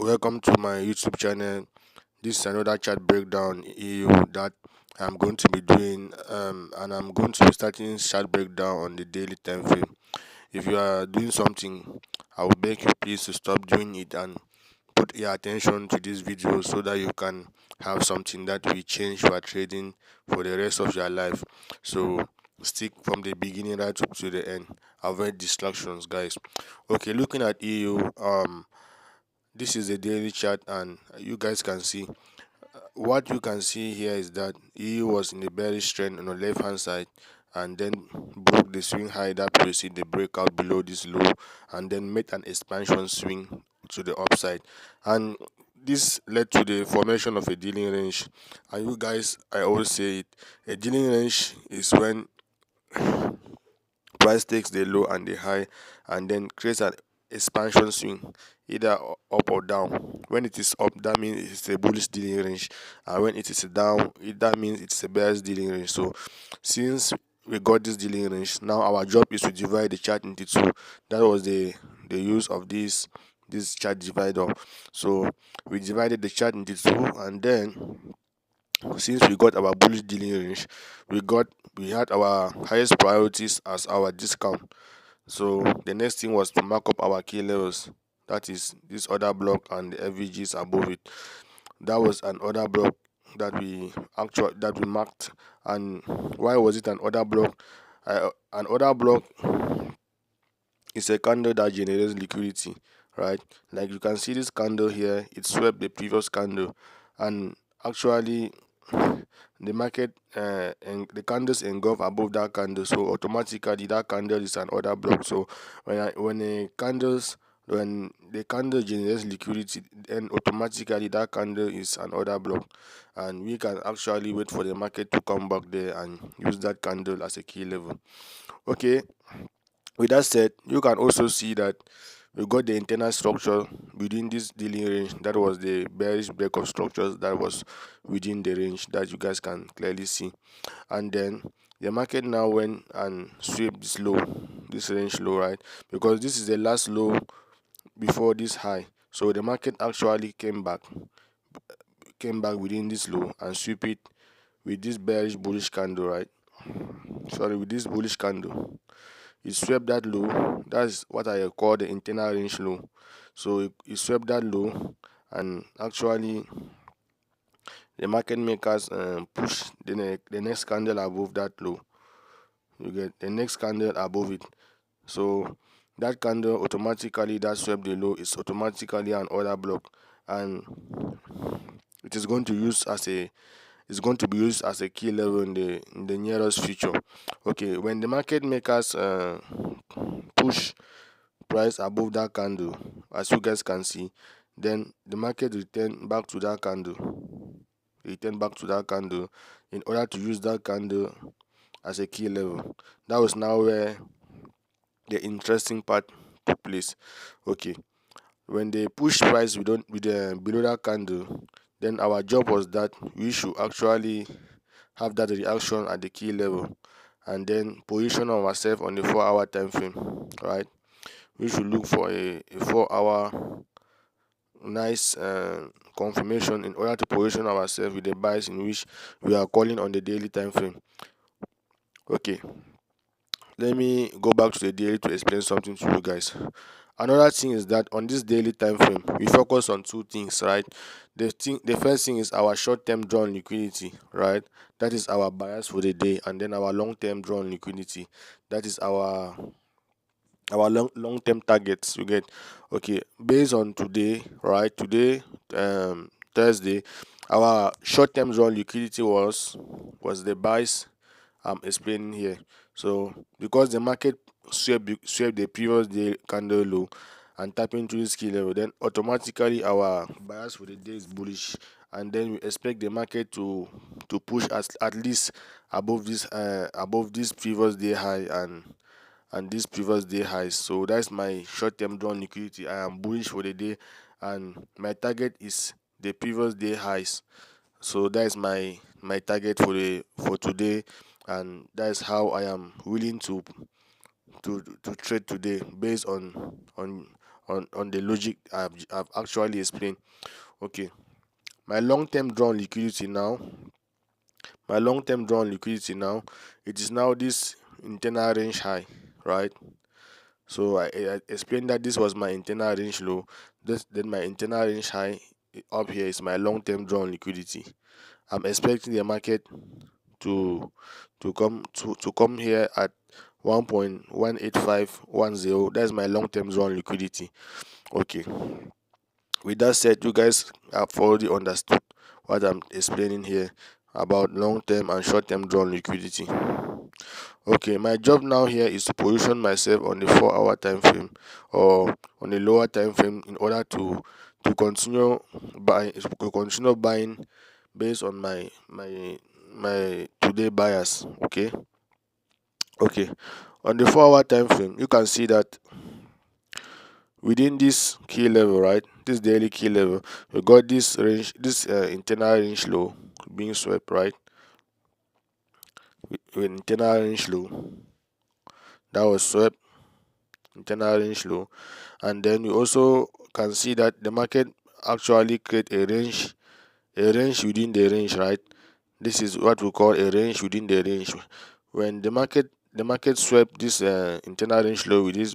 Welcome to my YouTube channel. This is another chart breakdown EU that I'm going to be doing, and I'm going to be starting chart breakdown on the daily time frame. If you are doing something, I will beg you please to stop doing it and put your attention to this video so that you can have something that will change your trading for the rest of your life. So stick from the beginning right up to the end. Avoid distractions, guys. Okay, looking at EU, this is a daily chart, and you guys can see what you can see here is that EU was in the bearish trend on the left hand side and then broke the swing high that preceded the breakout below this low and then made an expansion swing to the upside, and this led to the formation of a dealing range. And you guys, I always say it, a dealing range is when price takes the low and the high and then creates an expansion swing, either up or down. When it is up, that means it's a bullish dealing range, and when it is down, that means it's a bearish dealing range. So since we got this dealing range, now our job is to divide the chart into two. That was the use of this chart divider. So we divided the chart into two, and then since we got our bullish dealing range, we had our highest priorities as our discount. So the next thing was to mark up our key levels, that is this order block and the FVGs above it. That was an order block that we marked. And why was it an order block? An order block is a candle that generates liquidity, right? Like you can see this candle here, it swept the previous candle, and actually the market and the candles engulf above that candle, so automatically that candle is an order block. So when the candle generates liquidity, then automatically that candle is an order block, and we can actually wait for the market to come back there and use that candle as a key level. Okay, with that said, you can also see that we got the internal structure within this dealing range. That was the bearish break of structures that was within the range that you guys can clearly see. And then the market now went and swept this range low, right? Because this is the last low before this high. So the market actually came back within this low and sweep it with this bearish bullish candle, right? Sorry, with this bullish candle. It swept that low. That's what I call the internal range low. So it swept that low, and actually the market makers push the next candle above that low. You get the next candle above it. So that candle automatically that swept the low is automatically an order block, and it is going to be used as a key level in the nearest future. Okay, when the market makers push price above that candle, as you guys can see, then the market return back to that candle in order to use that candle as a key level. That was now where the interesting part took place. Okay, when they push price below that candle, then our job was that we should actually have that reaction at the key level and then position ourselves on the 4-hour time frame, right? We should look for a 4-hour nice confirmation in order to position ourselves with the buys in which we are calling on the daily time frame. Okay, let me go back to the daily to explain something to you guys. Another thing is that on this daily time frame, we focus on two things, right? The first thing is our short-term drawn liquidity, right? That is our bias for the day, and then our long-term drawn liquidity, that is our long-term targets. You get? Okay, based on today, right? Today, Thursday, our short-term drawn liquidity was the buys I'm explaining here. So because the market swept the previous day candle low and tap into this key level, then automatically our bias for the day is bullish, and then we expect the market to push us at least above this previous day high and this previous day highs. So that's my short-term drawn liquidity. I am bullish for the day, and my target is the previous day highs. So that is my target for today, and that is how I am willing to trade today based on on the logic I've actually explained. Okay, my long-term drawn liquidity now, my long-term drawn liquidity now, it is now this internal range high, right? So I explained that this was my internal range low. Then my internal range high up here is my long-term drawn liquidity. I'm expecting the market to come here at 1.18510. That's my long-term drawn liquidity. Okay. With that said, you guys have already understood what I'm explaining here about long-term and short-term drawn liquidity. Okay, my job now here is to position myself on the 4-hour time frame or on a lower time frame in order to continue buying based on my today bias. Okay, on the 4-hour time frame, you can see that within this key level, right, this daily key level, we got this range, this internal range low being swept, right? With internal range low that was swept, internal range low, and then you also can see that the market actually create a range within the range, right? This is what we call a range within the range. When the market swept this internal range low with this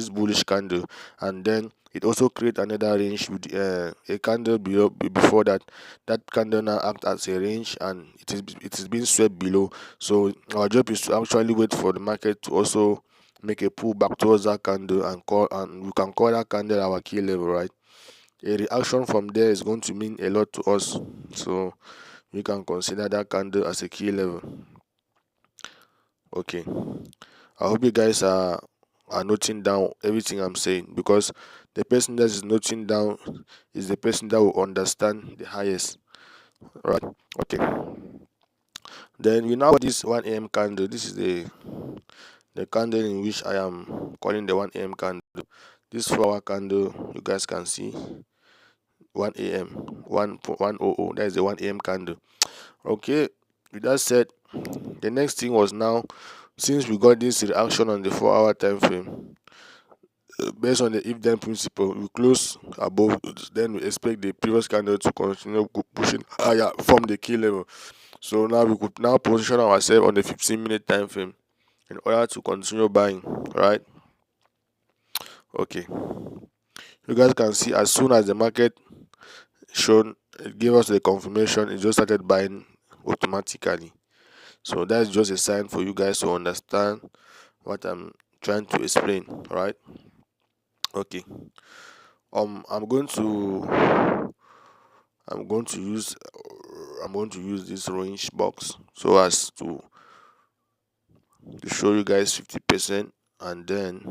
bullish candle, and then it also create another range with a candle below before that. That candle now act as a range, and it is being swept below. So our job is to actually wait for the market to also make a pull back towards that candle, and we can call that candle our key level, right? A reaction from there is going to mean a lot to us, so we can consider that candle as a key level. Okay, I hope you guys are noting down everything I'm saying, because the person that is noting down is the person that will understand the highest, right? Okay, then we now this 1 a.m. candle. This is the candle in which I am calling the 1 a.m. candle. This 4-hour candle, you guys can see 1 a.m. 1:00. That is the 1 a.m. candle. Okay, with that said, the next thing was now, since we got this reaction on the 4-hour time frame, based on the if then principle, we close above, then we expect the previous candle to continue pushing higher from the key level. So now we could now position ourselves on the 15-minute time frame in order to continue buying, right? Okay, you guys can see as soon as the market shown, it gave us the confirmation, it just started buying automatically. So that's just a sign for you guys to understand what I'm trying to explain, right? Okay. I'm going to I'm going to use this range box so as to show you guys 50% and then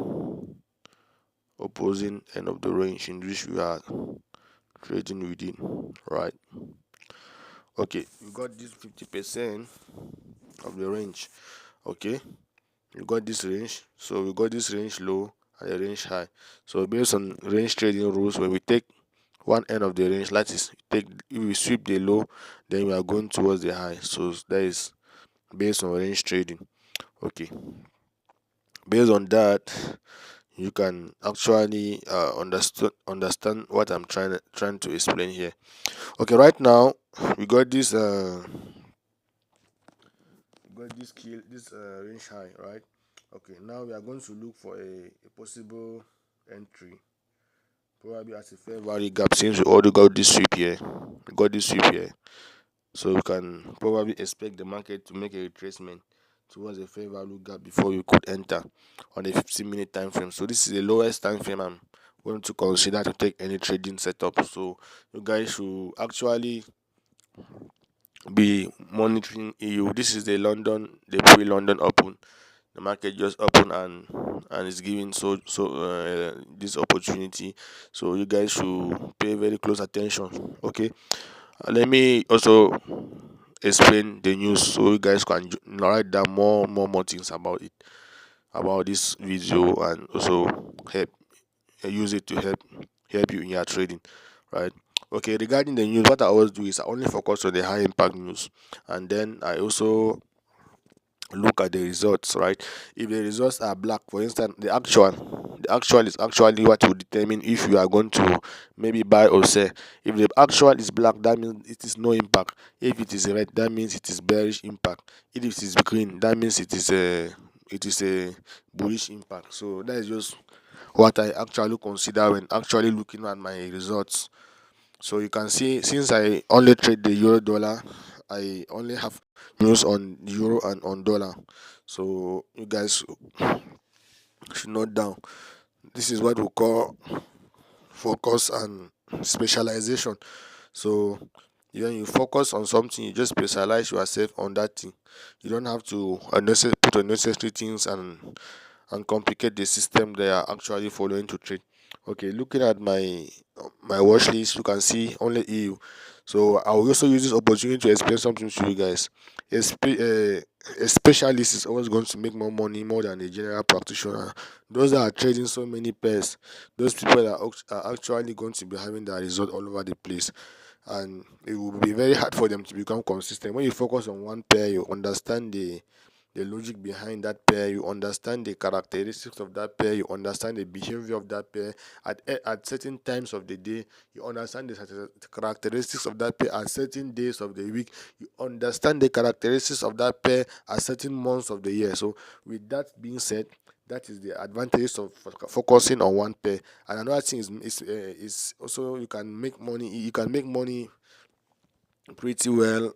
opposing end of the range in which we are trading within, right? Okay, we got this 50% of the range. Okay, we got this range, so we got this range low and a range high. So based on range trading rules, when we take one end of the range, that is, if we sweep the low, then we are going towards the high. So that is based on range trading. Okay, based on that, you can actually understand what I'm trying to explain here. Okay, right now we got this range high, right? Okay, now we are going to look for a possible entry, probably as a fair value gap, since we already got this sweep here. So we can probably expect the market to make a retracement towards a fair value gap before we could enter on a 15-minute time frame. So this is the lowest time frame I'm going to consider to take any trading setup. So you guys should actually be monitoring EU. This is the pre-London Open. The market just open and is giving this opportunity. So you guys should pay very close attention. Okay, let me also explain the news so you guys can write down more things about this video, and also use it to help you in your trading, right? Okay, regarding the news, what I always do is I only focus on the high impact news, and then I also look at the results, right? If the results are black, for instance, The actual is actually what will determine if you are going to maybe buy or sell. If the actual is black, that means it is no impact. If it is red, that means it is bearish impact. If it is green, that means it is a bullish impact. So that is just what I actually consider when actually looking at my results. So you can see, since I only trade the euro dollar, I only have news on euro and on dollar. So you guys should note down. This is what we call focus and specialization. So when you focus on something, you just specialize yourself on that thing. You don't have to put unnecessary things and complicate the system they are actually following to trade. Okay, looking at my watch list, you can see only EU. So I will also use this opportunity to explain something to you guys. A specialist is always going to make more money more than a general practitioner. Those that are trading so many pairs, those people are actually going to be having their result all over the place, and it will be very hard for them to become consistent. When you focus on one pair, you understand the logic behind that pair, you understand the characteristics of that pair, you understand the behavior of that pair at certain times of the day, you understand the characteristics of that pair at certain days of the week, you understand the characteristics of that pair at certain months of the year. So with that being said, that is the advantage of focusing on one pair. And another thing is also you can make money pretty well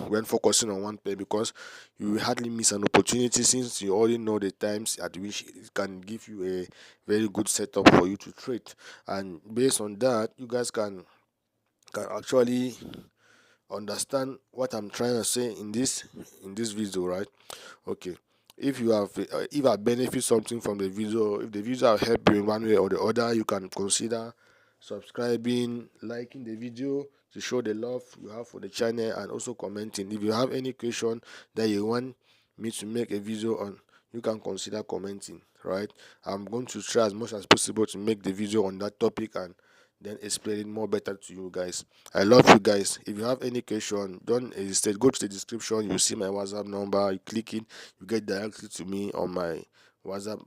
when focusing on one pair, because you will hardly miss an opportunity, since you already know the times at which it can give you a very good setup for you to trade. And based on that, you guys can actually understand what I'm trying to say in this video, right? Okay. If I benefit something from the video, if the video have helped you in one way or the other, you can consider subscribing, liking the video to show the love you have for the channel, and also commenting. If you have any question that you want me to make a video on, you can consider commenting, right? I'm going to try as much as possible to make the video on that topic and then explain it more better to you guys. I love you guys. If you have any question, don't hesitate. Go to the description. You see my WhatsApp number. You click it, you get directly to me on my WhatsApp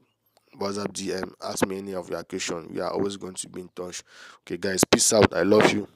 WhatsApp DM. Ask me any of your question. We are always going to be in touch. Okay, guys. Peace out. I love you.